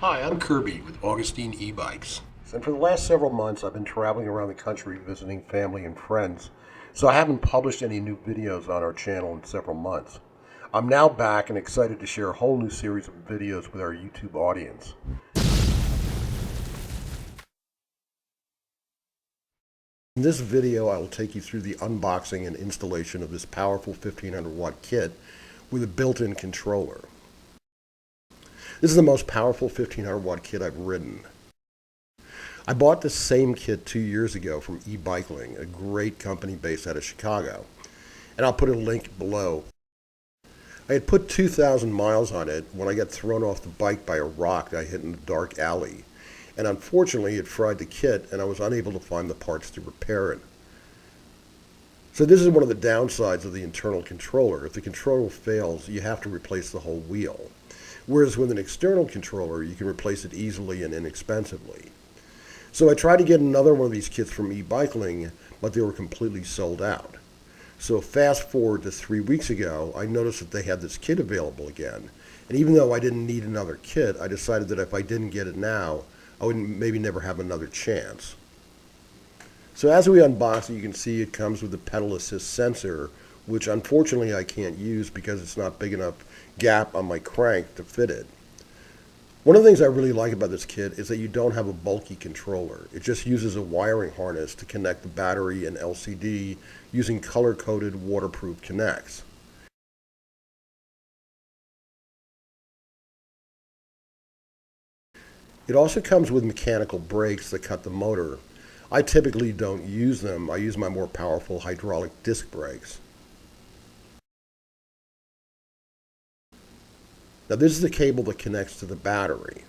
Hi, I'm Kirby with Augustine E-Bikes. And for the last several months, I've been traveling around the country visiting family and friends, so I haven't published any new videos on our channel in several months. I'm now back and excited to share a whole new series of videos with our YouTube audience. In this video, I will take you through the unboxing and installation of this powerful 1500 watt kit with a built-in controller. This is the most powerful 1500 watt kit I've ridden. I bought this same kit 2 years ago from ebikes, a great company based out of Chicago, and I'll put a link below. I had put 2,000 miles on it when I got thrown off the bike by a rock I hit in a dark alley, and unfortunately it fried the kit and I was unable to find the parts to repair it. So this is one of the downsides of the internal controller. If the controller fails, you have to replace the whole wheel. Whereas with an external controller, you can replace it easily and inexpensively. So I tried to get another one of these kits from ebikes, but they were completely sold out. So fast forward to 3 weeks ago, I noticed that they had this kit available again. And even though I didn't need another kit, I decided that if I didn't get it now, I would maybe never have another chance. So as we unbox it, you can see it comes with a pedal assist sensor, which unfortunately I can't use because it's not big enough gap on my crank to fit it. One of the things I really like about this kit is that you don't have a bulky controller. It just uses a wiring harness to connect the battery and LCD using color-coded waterproof connects. It also comes with mechanical brakes that cut the motor. I typically don't use them. I use my more powerful hydraulic disc brakes. Now this is the cable that connects to the battery.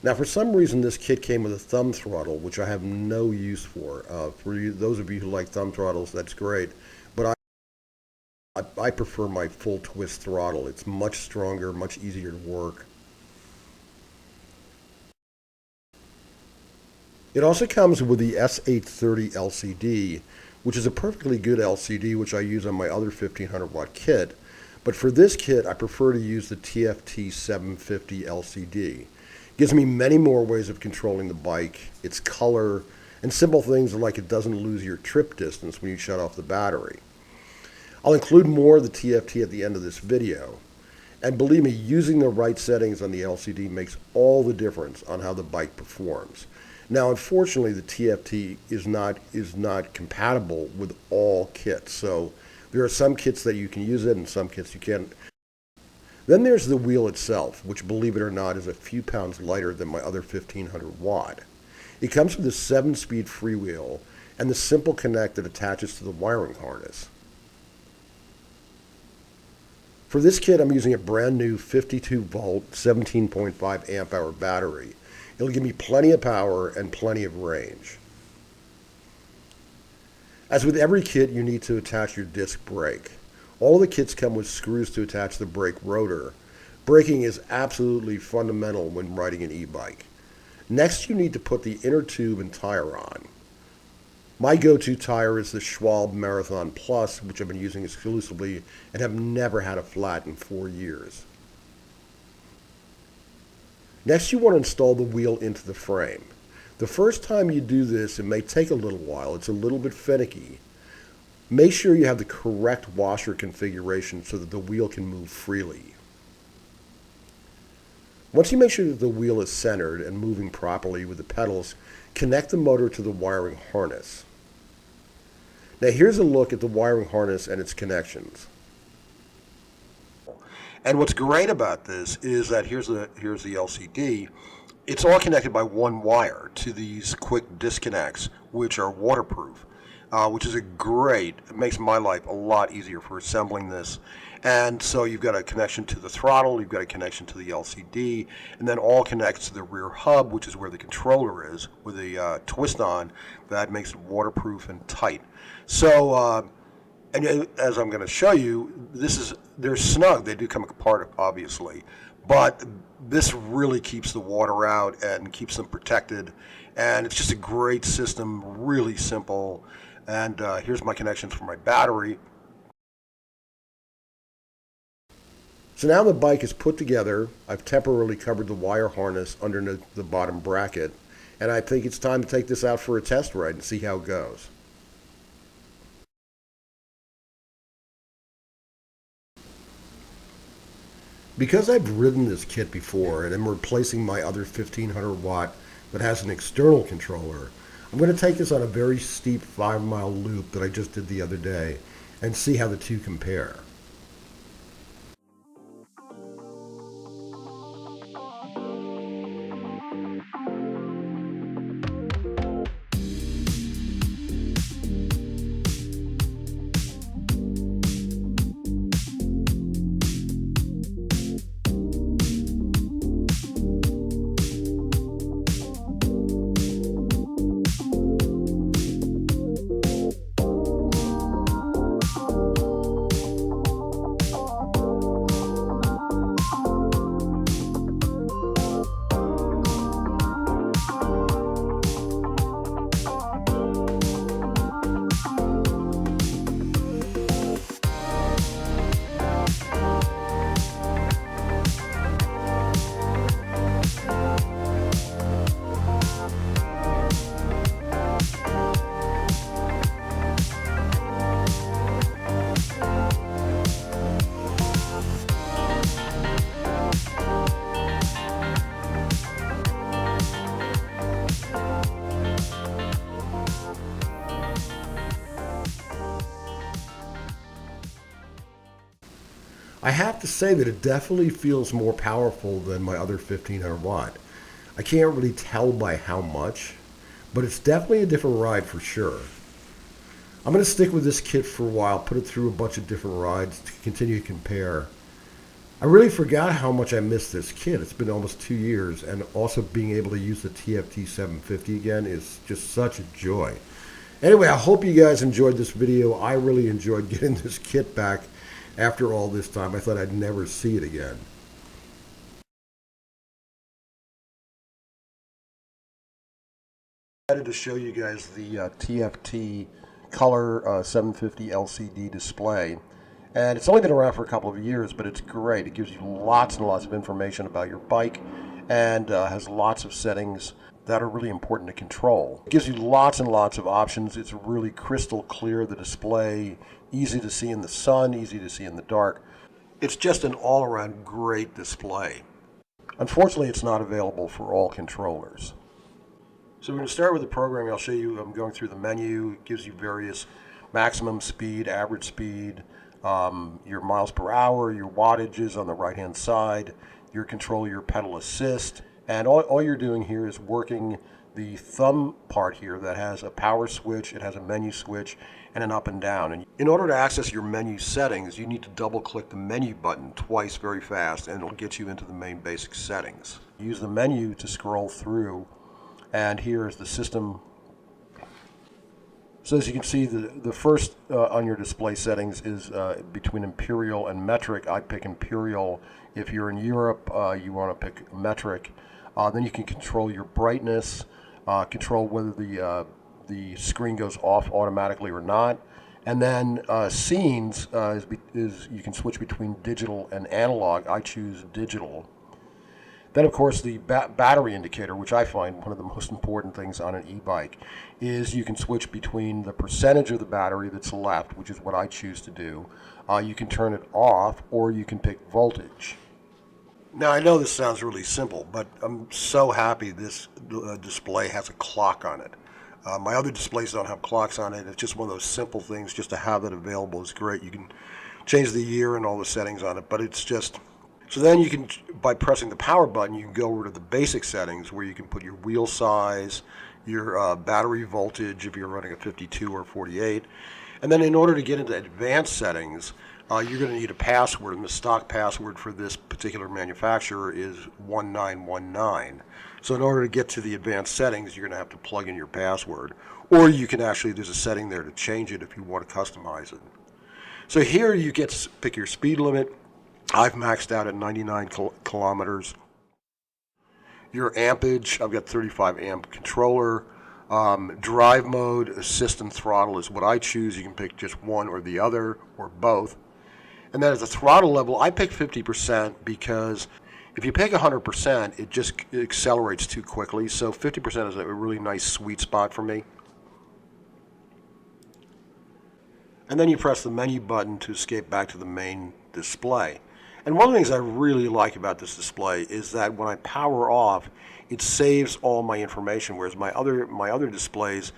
Now for some reason this kit came with a thumb throttle, which I have no use for. Those of you who like thumb throttles, that's great. But I prefer my full twist throttle. It's much stronger, much easier to work. It also comes with the S830 LCD, which is a perfectly good LCD, which I use on my other 1500 watt kit. But for this kit, I prefer to use the TFT 750 LCD. It gives me many more ways of controlling the bike, its color, and simple things like it doesn't lose your trip distance when you shut off the battery. I'll include more of the TFT at the end of this video. And believe me, using the right settings on the LCD makes all the difference on how the bike performs. Now, unfortunately, the TFT is not compatible with all kits. So there are some kits that you can use it and some kits you can't. Then there's the wheel itself, which, believe it or not, is a few pounds lighter than my other 1500 watt. It comes with a 7-speed freewheel and the simple connect that attaches to the wiring harness. For this kit, I'm using a brand new 52 volt, 17.5 amp hour battery. It'll give me plenty of power and plenty of range. As with every kit, you need to attach your disc brake. All the kits come with screws to attach the brake rotor. Braking is absolutely fundamental when riding an e-bike. Next, you need to put the inner tube and tire on. My go-to tire is the Schwalbe Marathon Plus, which I've been using exclusively and have never had a flat in 4 years. Next, you want to install the wheel into the frame. The first time you do this, it may take a little while. It's a little bit finicky. Make sure you have the correct washer configuration so that the wheel can move freely. Once you make sure that the wheel is centered and moving properly with the pedals, connect the motor to the wiring harness. Now here's a look at the wiring harness and its connections. And what's great about this is that here's the LCD. It's all connected by one wire to these quick disconnects, which are waterproof, which is it makes my life a lot easier for assembling this. And so you've got a connection to the throttle, you've got a connection to the LCD, and then all connects to the rear hub, which is where the controller is, with a twist on that makes it waterproof and tight. So, and as I'm going to show you, they're snug. They do come apart, obviously, but this really keeps the water out and keeps them protected. And it's just a great system, really simple. And here's my connections for my battery. So now the bike is put together. I've temporarily covered the wire harness underneath the bottom bracket, and I think it's time to take this out for a test ride and see how it goes. Because I've ridden this kit before and I'm replacing my other 1500 watt that has an external controller, I'm going to take this on a very steep 5-mile loop that I just did the other day and see how the two compare. I have to say that it definitely feels more powerful than my other 1500 watt. I can't really tell by how much, but it's definitely a different ride for sure. I'm going to stick with this kit for a while, put it through a bunch of different rides to continue to compare. I really forgot how much I missed this kit. It's been almost 2 years, and also being able to use the TFT 750 again is just such a joy. Anyway, I hope you guys enjoyed this video. I really enjoyed getting this kit back after all this time. I thought I'd never see it again. I decided to show you guys the TFT color 750 LCD display. And it's only been around for a couple of years, but it's great. It gives you lots and lots of information about your bike and has lots of settings that are really important to control. It gives you lots and lots of options. It's really crystal clear, the display, easy to see in the sun, easy to see in the dark. It's just an all-around great display. Unfortunately, it's not available for all controllers. So I'm going to start with the programming. I'll show you, I'm going through the menu. It gives you various maximum speed, average speed, your miles per hour, your wattages on the right-hand side, your control, your pedal assist. And all you're doing here is working the thumb part here that has a power switch, it has a menu switch, and an up and down. And in order to access your menu settings, you need to double-click the menu button twice very fast, and it'll get you into the main basic settings. Use the menu to scroll through, and here is the system. So as you can see, the first on your display settings is between imperial and metric. I pick imperial. If you're in Europe, you want to pick metric. Then you can control your brightness, control whether the screen goes off automatically or not. And then scenes is you can switch between digital and analog. I choose digital. Then, of course, the battery indicator, which I find one of the most important things on an e-bike, is you can switch between the percentage of the battery that's left, which is what I choose to do. You can turn it off, or you can pick voltage. Now, I know this sounds really simple, but I'm so happy this display has a clock on it. My other displays don't have clocks on it. It's just one of those simple things. Just to have that available is great. You can change the year and all the settings on it, but it's just... So then you can, by pressing the power button, you can go over to the basic settings where you can put your wheel size, your battery voltage if you're running a 52 or 48. And then in order to get into advanced settings, you're going to need a password, and the stock password for this particular manufacturer is 1919. So in order to get to the advanced settings, you're going to have to plug in your password. Or you can actually, there's a setting there to change it if you want to customize it. So here you get to pick your speed limit. I've maxed out at 99 kilometers. Your ampage, I've got 35 amp controller. Drive mode, assist and throttle is what I choose. You can pick just one or the other or both. And then as a throttle level, I pick 50% because if you pick 100%, it just accelerates too quickly. So 50% is a really nice sweet spot for me. And then you press the menu button to escape back to the main display. And one of the things I really like about this display is that when I power off, it saves all my information, whereas my other displays,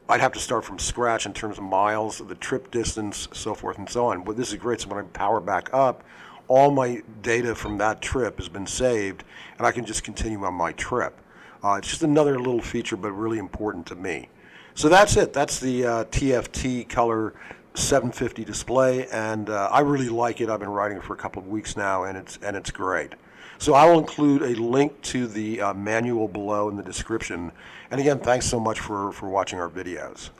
I'd have to start from scratch in terms of miles, the trip distance, so forth and so on. But this is great, so when I power back up, all my data from that trip has been saved, and I can just continue on my trip. It's just another little feature, but really important to me. So that's it. That's the TFT Color 750 display, and I really like it. I've been riding it for a couple of weeks now, and it's great. So I will include a link to the manual below in the description. And again, thanks so much for watching our videos.